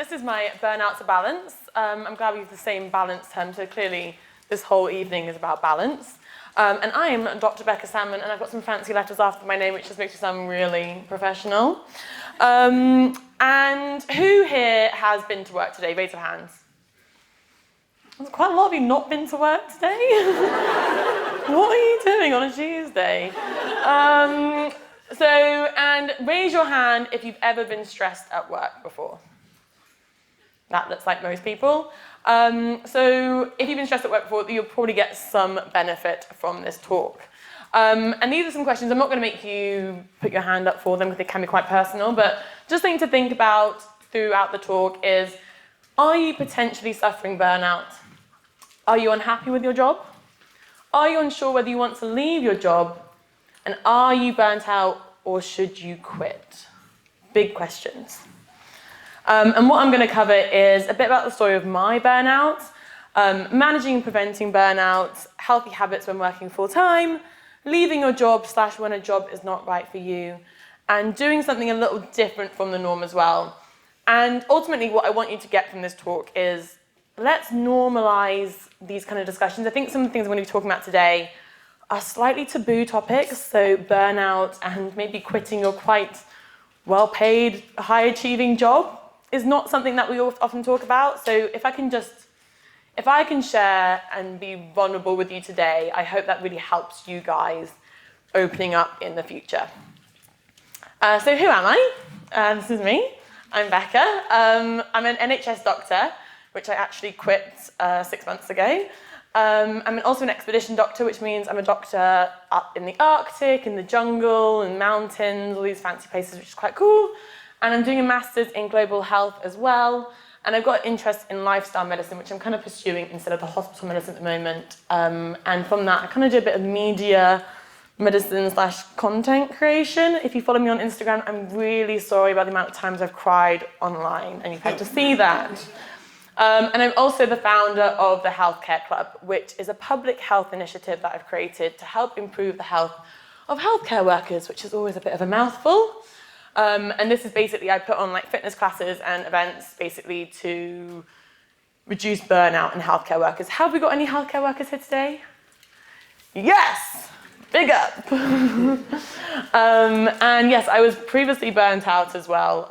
this is my burnout to balance. I'm glad we use the same balance term, so clearly this whole evening is about balance. And I am Dr. Becca Salmon, and I've got some fancy letters after my name, which just makes me sound really professional. And who here has been to work today? Raise your hands. There's quite a lot of you not been to work today. What are you doing on a Tuesday? And raise your hand if you've ever been stressed at work before. That looks like most people. So if you've been stressed at work before, you'll probably get some benefit from this talk. And these are some questions. I'm not going to make you put your hand up for them because they can be quite personal, but just something to think about throughout the talk is, are you potentially suffering burnout? Are you unhappy with your job? Are you unsure whether you want to leave your job? And are you burnt out or should you quit? Big questions. And what I'm going to cover is a bit about the story of my burnout, managing and preventing burnout, healthy habits when working full-time, leaving your job / when a job is not right for you, and doing something a little different from the norm as well. And ultimately, what I want you to get from this talk is, let's normalize these kind of discussions. I think some of the things I'm going to be talking about today are slightly taboo topics, so burnout and maybe quitting your quite well-paid, high-achieving job is not something that we often talk about. So if I can share and be vulnerable with you today, I hope that really helps you guys opening up in the future. So who am I? This is me. I'm Becca. I'm an NHS doctor, which I actually quit 6 months ago. I'm also an expedition doctor, which means I'm a doctor up in the Arctic, in the jungle, in mountains, all these fancy places, which is quite cool. And I'm doing a master's in global health as well. And I've got an interest in lifestyle medicine, which I'm kind of pursuing instead of the hospital medicine at the moment. And from that, I kind of do a bit of media medicine / content creation. If you follow me on Instagram, I'm really sorry about the amount of times I've cried online, and you've had to see that. And I'm also the founder of the Healthcare Club, which is a public health initiative that I've created to help improve the health of healthcare workers, which is always a bit of a mouthful. And this is basically, I put on like fitness classes and events basically to reduce burnout in healthcare workers. Have we got any healthcare workers here today? Yes, big up. And yes, I was previously burnt out as well.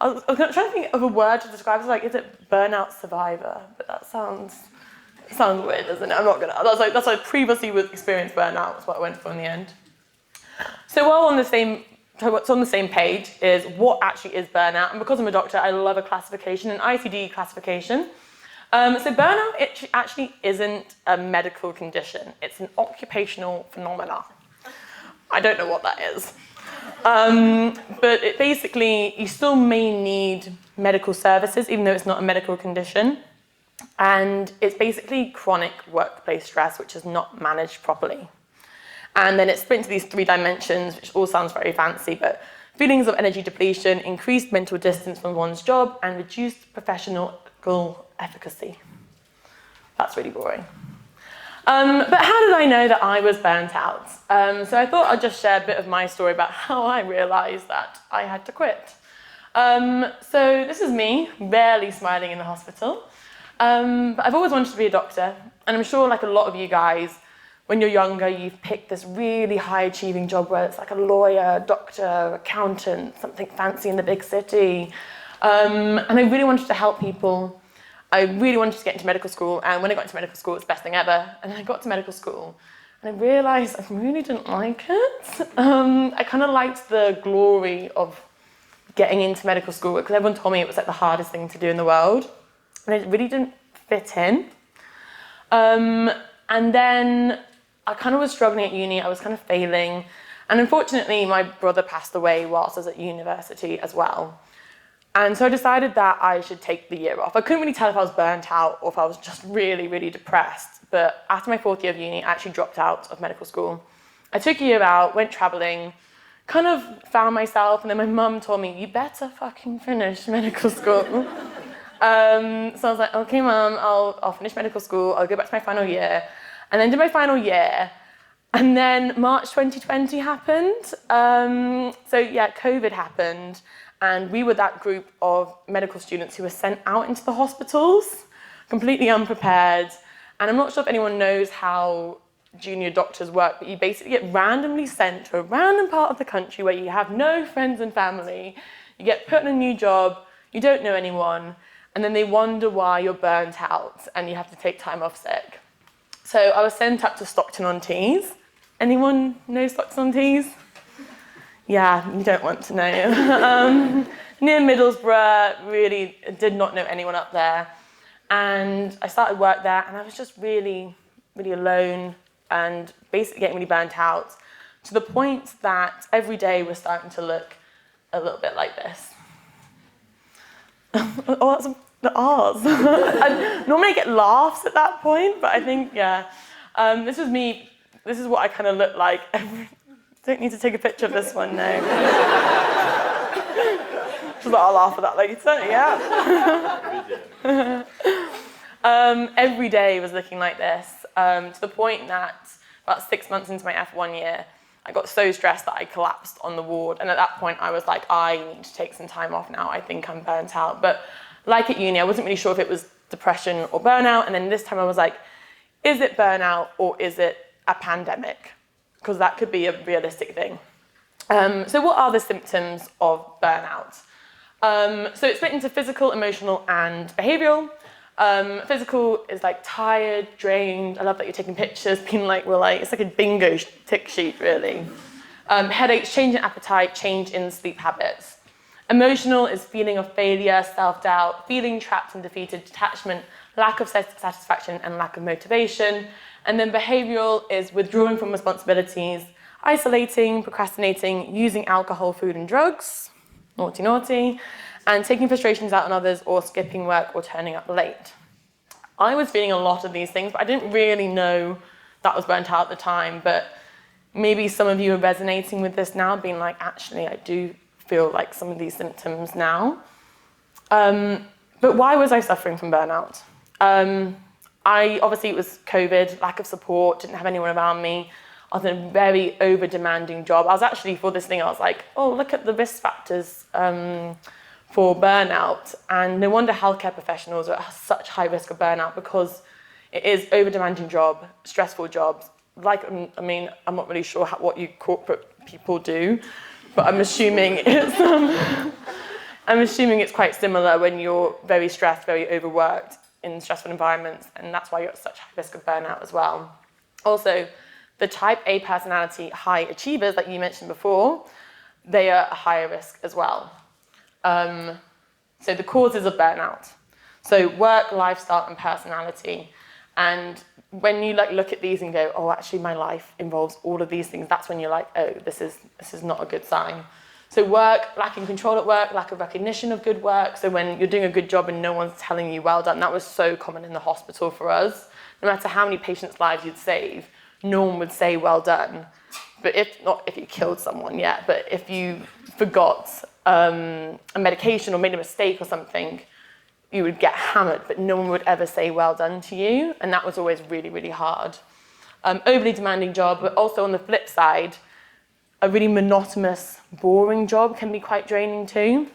I was trying to think of a word to describe it. Like, is it burnout survivor? But that sounds weird, doesn't it? I'm not gonna. That's like previously experienced burnout. That's what I went for in the end. So what's on the same page is what actually is burnout. And because I'm a doctor, I love a classification, an ICD classification. So burnout, it actually isn't a medical condition. It's an occupational phenomenon. I don't know what that is. But it basically, you still may need medical services, even though it's not a medical condition. And it's basically chronic workplace stress, which is not managed properly. And then it's split into these 3 dimensions, which all sounds very fancy, but feelings of energy depletion, increased mental distance from one's job, and reduced professional efficacy. That's really boring. But how did I know that I was burnt out? So I thought I'd just share a bit of my story about how I realised that I had to quit. So this is me, barely smiling in the hospital. But I've always wanted to be a doctor, and I'm sure like a lot of you guys, when you're younger, you've picked this really high-achieving job where it's like a lawyer, doctor, accountant, something fancy in the big city. And I really wanted to help people. I really wanted to get into medical school, and when I got into medical school, it's the best thing ever. And then I got to medical school, and I realised I really didn't like it. I kind of liked the glory of getting into medical school, because everyone told me it was like the hardest thing to do in the world, and it really didn't fit in. And then I kind of was struggling at uni. I was kind of failing, and unfortunately, my brother passed away whilst I was at university as well. And so I decided that I should take the year off. I couldn't really tell if I was burnt out or if I was just really, really depressed. But after my 4th year of uni, I actually dropped out of medical school. I took a year out, went traveling, kind of found myself, and then my mum told me, you better fucking finish medical school. So I was like, okay, Mum, I'll finish medical school. I'll go back to my final year. And then did my final year. And then March 2020 happened. So yeah, COVID happened. And we were that group of medical students who were sent out into the hospitals, completely unprepared. And I'm not sure if anyone knows how junior doctors work, but you basically get randomly sent to a random part of the country where you have no friends and family. You get put in a new job, you don't know anyone, and then they wonder why you're burnt out and you have to take time off sick. So I was sent up to Stockton-on-Tees. Anyone know Stockton-on-Tees? Yeah, you don't want to know. Near Middlesbrough, really did not know anyone up there. And I started work there, and I was just really, really alone and basically getting really burnt out, to the point that every day was starting to look a little bit like this. Oh, that's the R's. Normally I get laughs at that point, but I think, yeah. This was me. This is what I kind of look like. Don't need to take a picture of this one, no. Just I'll laugh at that later, yeah. Every day was looking like this, to the point that about 6 months into my F1 year, I got so stressed that I collapsed on the ward. And at that point, I was like, I need to take some time off now. I think I'm burnt out. But like at uni, I wasn't really sure if it was depression or burnout. And then this time I was like, is it burnout or is it a pandemic? Because that could be a realistic thing. So what are the symptoms of burnout? So it's split into physical, emotional, and behavioural. Physical is like tired, drained. I love that you're taking pictures, being like, it's like a bingo tick sheet, really. Headaches, change in appetite, change in sleep habits. Emotional is feeling of failure, self-doubt, feeling trapped and defeated, detachment, lack of satisfaction, and lack of motivation. And then behavioural is withdrawing from responsibilities, isolating, procrastinating, using alcohol, food, and drugs, naughty, naughty, and taking frustrations out on others, or skipping work, or turning up late. I was feeling a lot of these things, but I didn't really know that was burnt out at the time. But maybe some of you are resonating with this now, being like, actually, I do feel like some of these symptoms now. But why was I suffering from burnout? Obviously it was COVID, lack of support, didn't have anyone around me. I was in a very over-demanding job. I was actually, for this thing, I was like, look at the risk factors for burnout. And no wonder healthcare professionals are at such high risk of burnout, because it is over-demanding job, stressful jobs. I'm not really sure what you corporate people do, but I'm assuming it's quite similar when you're very stressed, very overworked in stressful environments, and that's why you're at such high risk of burnout as well. Also, the type A personality high achievers, like you mentioned before, they are at a higher risk as well. So the causes of burnout. So work, lifestyle, and personality. And when you look at these and go, actually my life involves all of these things, that's when you're like, this is not a good sign. So work, lacking control at work, lack of recognition of good work. So when you're doing a good job and no one's telling you well done, that was so common in the hospital for us. No matter how many patients' lives you'd save, no one would say well done. But if you killed someone, but if you forgot a medication or made a mistake or something, you would get hammered, but no one would ever say well done to you. And that was always really, really hard. Overly demanding job, but also on the flip side, a really monotonous, boring job can be quite draining too.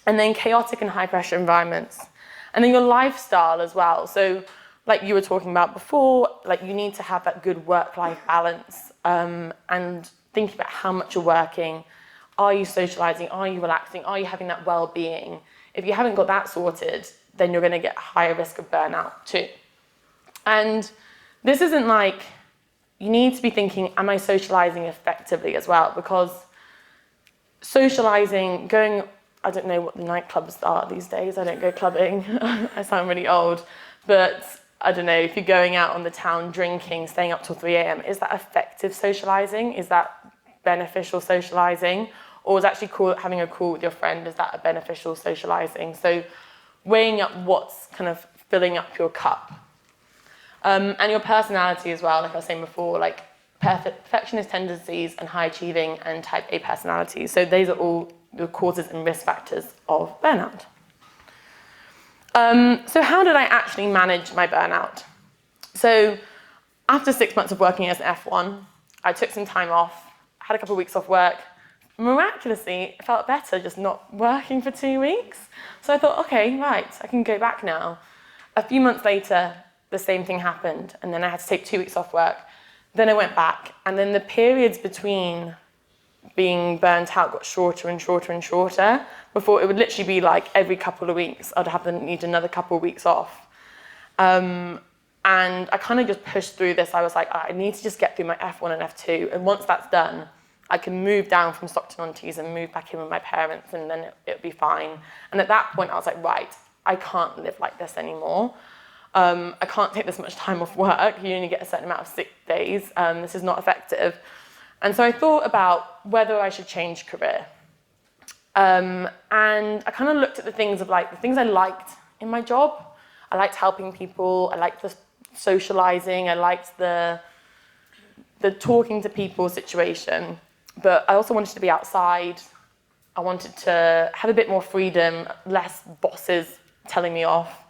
And then chaotic and high pressure environments. And then your lifestyle as well. So like you were talking about before, you need to have that good work-life balance, and thinking about how much you're working. Are you socializing? Are you relaxing? Are you having that well-being? If you haven't got that sorted, then you're going to get a higher risk of burnout too. And this isn't you need to be thinking, am I socializing effectively as well? Because socializing, I don't know what the nightclubs are these days. I don't go clubbing. I sound really old. But I don't know, if you're going out on the town drinking, staying up till 3 a.m., is that effective socializing? Is that beneficial socializing? Or is actually having a call with your friend, is that a beneficial socializing? So weighing up what's kind of filling up your cup. And your personality as well, like I was saying before, perfectionist tendencies and high achieving and type A personalities. So these are all the causes and risk factors of burnout. So how did I actually manage my burnout? So after 6 months of working as an F1, I took some time off, had a couple of weeks off work, miraculously, it felt better just not working for 2 weeks. So I thought, okay, right, I can go back now. A few months later, the same thing happened, and then I had to take 2 weeks off work. Then I went back, and then the periods between being burnt out got shorter and shorter and shorter. Before, it would literally be like every couple of weeks, I'd need another couple of weeks off. And I kind of just pushed through this. I was like, I need to just get through my F1 and F2, and once that's done, I can move down from Stockton-on-Tees and move back in with my parents, and then it'll be fine. And at that point, I was like, right, I can't live like this anymore. I can't take this much time off work. You only get a certain amount of sick days. This is not effective. And so I thought about whether I should change career. And I kind of looked at the things I liked in my job. I liked helping people. I liked the socializing. I liked the talking to people situation. But I also wanted to be outside. I wanted to have a bit more freedom, less bosses telling me off.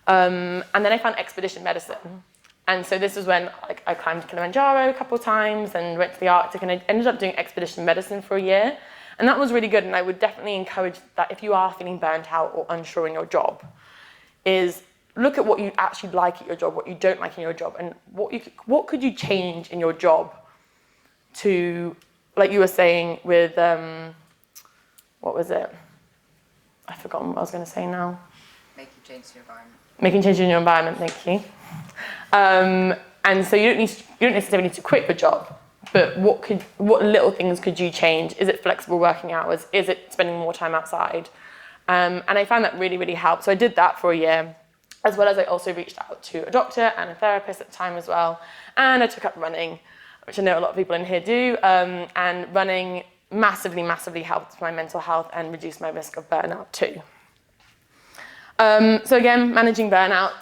And then I found expedition medicine. And so this was when I climbed Kilimanjaro a couple of times and went to the Arctic, and I ended up doing expedition medicine for a year. And that was really good, and I would definitely encourage that if you are feeling burnt out or unsure in your job, is look at what you actually like at your job, what you don't like in your job, and what could you change in your job to, like you were saying with, what was it? I've forgotten what I was going to say now. Making change to your environment. Making change in your environment, thank you. And so you don't necessarily need to quit your job, but what little things could you change? Is it flexible working hours? Is it spending more time outside? And I found that really, really helped. So I did that for a year, as well as I also reached out to a doctor and a therapist at the time as well. And I took up running, which I know a lot of people in here do. And running massively, massively helped my mental health and reduced my risk of burnout too. So again, managing burnout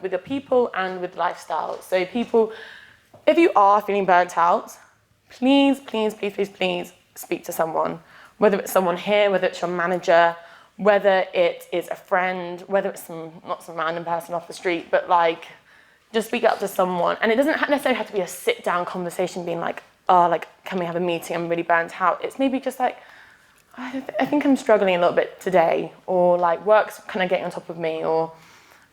with your people and with lifestyle. So people, if you are feeling burnt out, please, please, please, please, please speak to someone. Whether it's someone here, whether it's your manager, whether it is a friend, whether it's not some random person off the street, but just speak up to someone. And it doesn't necessarily have to be a sit-down conversation being like, oh, can we have a meeting? I'm really burnt out. It's maybe just like, I think I'm struggling a little bit today, or work's kind of getting on top of me, or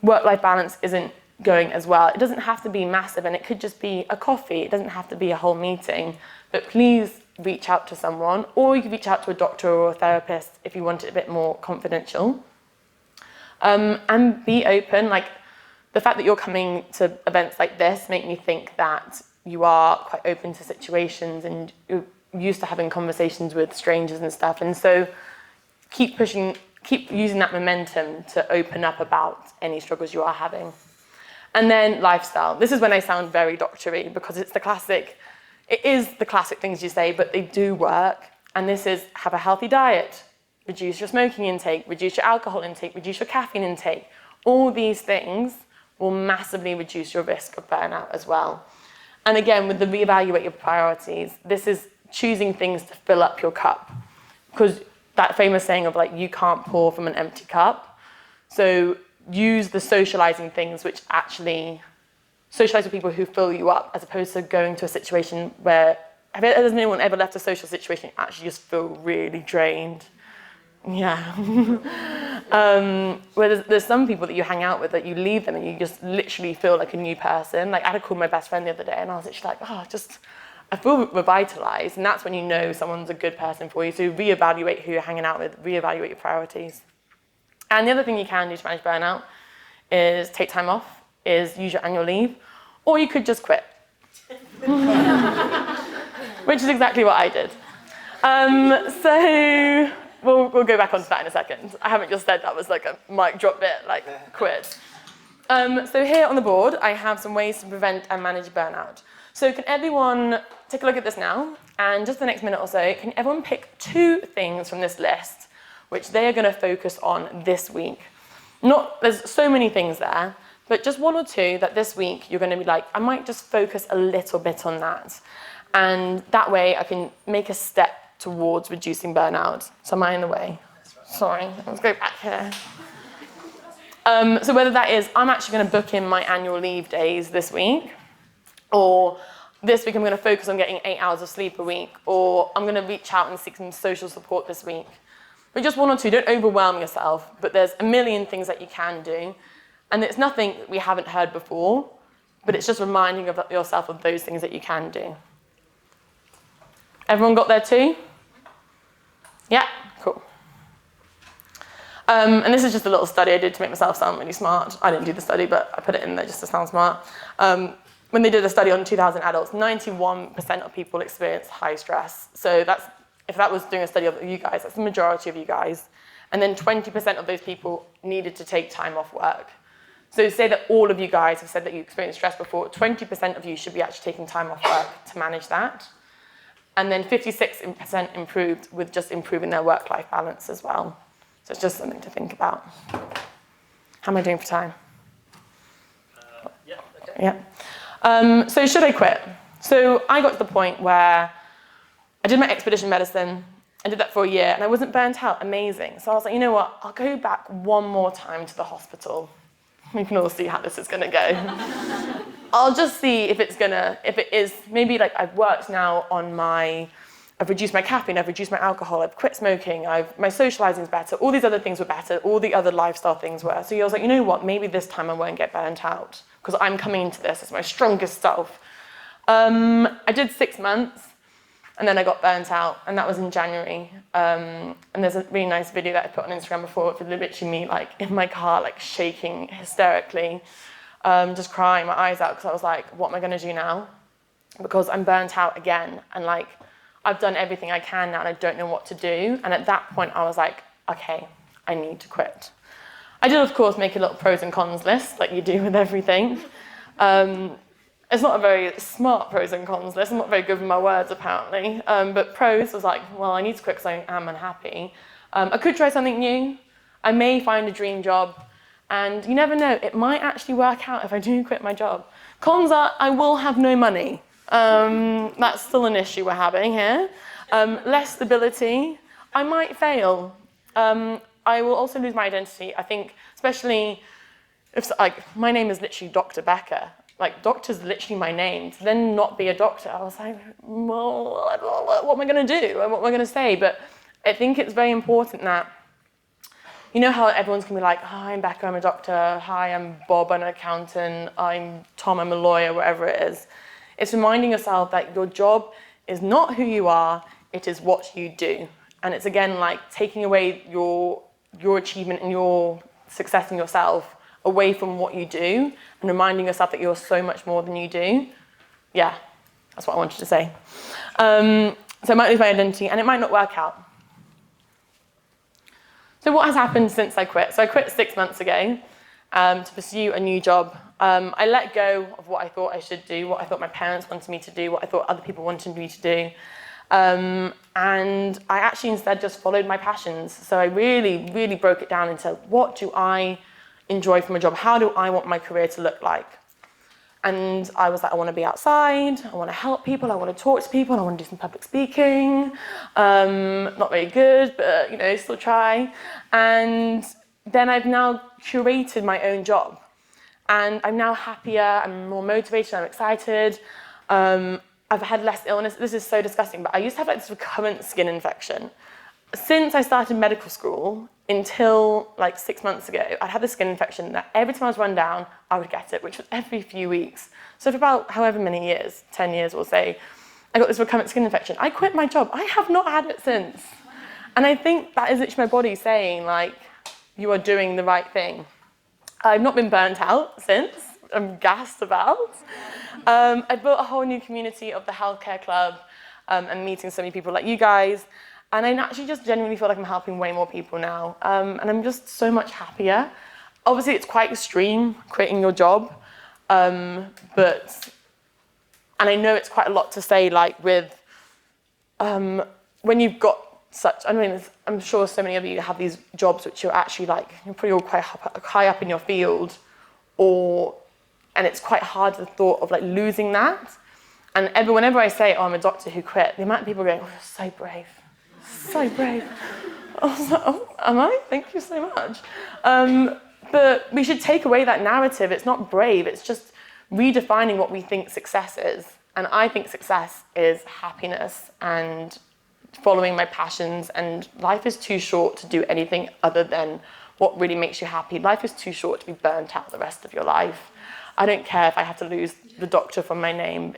work-life balance isn't going as well. It doesn't have to be massive, and it could just be a coffee. It doesn't have to be a whole meeting, but please reach out to someone, or you could reach out to a doctor or a therapist if you want it a bit more confidential. And be open. The fact that you're coming to events like this make me think that you are quite open to situations and you're used to having conversations with strangers and stuff. And so keep using that momentum to open up about any struggles you are having. And then lifestyle. This is when I sound very doctory, because it is the classic things you say, but they do work. And this is have a healthy diet, reduce your smoking intake, reduce your alcohol intake, reduce your caffeine intake. All these things will massively reduce your risk of burnout as well. And again, with the reevaluate your priorities, this is choosing things to fill up your cup. Because that famous saying of you can't pour from an empty cup. So use the socializing things which actually socialize with people who fill you up, as opposed to going to a situation where, has anyone ever left a social situation and actually just feel really drained? Yeah. Where there's some people that you hang out with that you leave them and you just literally feel like a new person. I had to call my best friend the other day and I was literally I feel revitalized, and that's when you know someone's a good person for you. So reevaluate who you're hanging out with, reevaluate your priorities. And the other thing you can do to manage burnout is take time off, is use your annual leave, or you could just quit. Which is exactly what I did. So we'll go back onto that in a second. I haven't just said that was a mic drop bit, quit. So here on the board, I have some ways to prevent and manage burnout. So can everyone take a look at this now, and just the next minute or so, can everyone pick 2 things from this list which they are going to focus on this week? There's so many things there, but just 1 or 2 that this week you're going to be I might just focus a little bit on that. And that way I can make a step towards reducing burnout. So am I in the way? Sorry, let's go back here. So whether that is, I'm actually going to book in my annual leave days this week, or this week I'm going to focus on getting 8 hours of sleep a week, or I'm going to reach out and seek some social support this week. But just one or two, don't overwhelm yourself, but there's a million things that you can do. And it's nothing we haven't heard before, but it's just reminding yourself of those things that you can do. Everyone got there too? Yeah, cool. And this is just a little study I did to make myself sound really smart. I didn't do the study, but I put it in there just to sound smart. When they did a study on 2,000 adults, 91% of people experience high stress. So if that was doing a study of you guys, that's the majority of you guys. And then 20% of those people needed to take time off work. So say that all of you guys have said that you experienced stress before, 20% of you should be actually taking time off work to manage that. And then 56% improved with just improving their work-life balance as well. So it's just something to think about. How am I doing for time? Yeah. Okay. Yeah. So should I quit? So I got to the point where I did my expedition medicine. I did that for a year and I wasn't burnt out. Amazing. So I was like, you know what? I'll go back one more time to the hospital. We can all see how this is going to go. I'll just see if it is, maybe like I've worked now on I've reduced my caffeine, I've reduced my alcohol, I've quit smoking, my socializing's better, all these other things were better, all the other lifestyle things were. So I was like, you know what, maybe this time I won't get burnt out because I'm coming into this as my strongest self. I did 6 months and then I got burnt out and that was in January. And there's a really nice video that I put on Instagram before of literally me like in my car, like shaking hysterically, just crying my eyes out because I was like, what am I gonna do now? Because I'm burnt out again and like, I've done everything I can now and I don't know what to do. And at that point I was like, okay, I need to quit. I did of course make a little pros and cons list like you do with everything. It's not a very smart pros and cons list. I'm not very good with my words apparently. But pros was like, well, I need to quit because I am unhappy. I could try something new. I may find a dream job. And you never know, it might actually work out if I do quit my job. Cons are, I will have no money. That's still an issue we're having here. Less stability. I might fail. I will also lose my identity. I think, especially if like my name is literally Dr. Becca. Like doctor's literally my name. To then not be a doctor, I was like, well, what am I going to do? What am I going to say? But I think it's very important that, you know how everyone's going to be like, hi, I'm Becca, I'm a doctor. Hi, I'm Bob, I'm an accountant. I'm Tom, I'm a lawyer, whatever it is. It's reminding yourself that your job is not who you are, it is what you do. And it's again like taking away your achievement and your success in yourself away from what you do and reminding yourself that you're so much more than you do. Yeah, that's what I wanted to say. So I might lose my identity and it might not work out. So what has happened since I quit? So I quit 6 months ago to pursue a new job. I let go of what I thought I should do, what I thought my parents wanted me to do, what I thought other people wanted me to do. And I actually instead just followed my passions. So I really, really broke it down into what do I enjoy from a job? How do I want my career to look like? And I was like, I want to be outside, I want to help people, I want to talk to people, I want to do some public speaking. Not very good, but you know, still try. And then I've now curated my own job. And I'm now happier, I'm more motivated, I'm excited. I've had less illness. This is so disgusting, but I used to have like this recurrent skin infection. Since I started medical school until like 6 months ago, I'd had this skin infection that every time I was run down, I would get it, which was every few weeks. So for about however many years, 10 years we'll say, I got this recurrent skin infection. I quit my job. I have not had it since. And I think that is literally my body saying like, you are doing the right thing. I've not been burnt out since. I'm gassed about. I built a whole new community of the healthcare club and meeting so many people like you guys. And I actually just genuinely feel like I'm helping way more people now. And I'm just so much happier. Obviously, it's quite extreme, quitting your job. And I know it's quite a lot to say, like with, when you've got such, I mean, I'm sure so many of you have these jobs which you're actually like, you're probably all quite high up in your field, and it's quite hard the thought of like losing that. And whenever I say, oh, I'm a doctor who quit, the amount of people going, oh, you're so brave. So brave. I was like, oh, am I? Thank you so much. But we should take away that narrative. It's not brave. It's just redefining what we think success is. And I think success is happiness and following my passions, and life is too short to do anything other than what really makes you happy. Life is too short to be burnt out the rest of your life. I don't care if I have to lose the doctor from my name.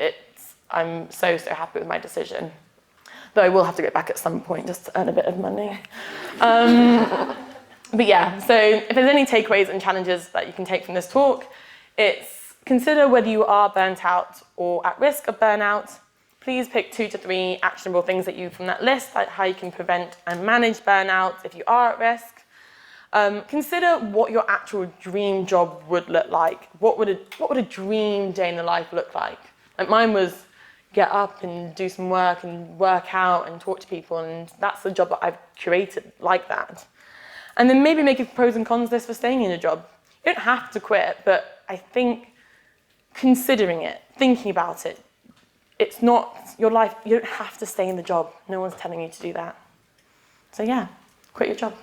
I'm so happy with my decision. Though I will have to go back at some point just to earn a bit of money. But yeah, so if there's any takeaways and challenges that you can take from this talk, it's consider whether you are burnt out or at risk of burnout. Please pick 2 to 3 actionable things that you from that list, like how you can prevent and manage burnout if you are at risk. Consider what your actual dream job would look like. What would a dream day in the life look like? Like mine was get up and do some work and work out and talk to people, and that's the job that I've created like that. And then maybe make a pros and cons list for staying in a job. You don't have to quit, but I think considering it, thinking about it, it's not your life. You don't have to stay in the job. No one's telling you to do that. So yeah, quit your job.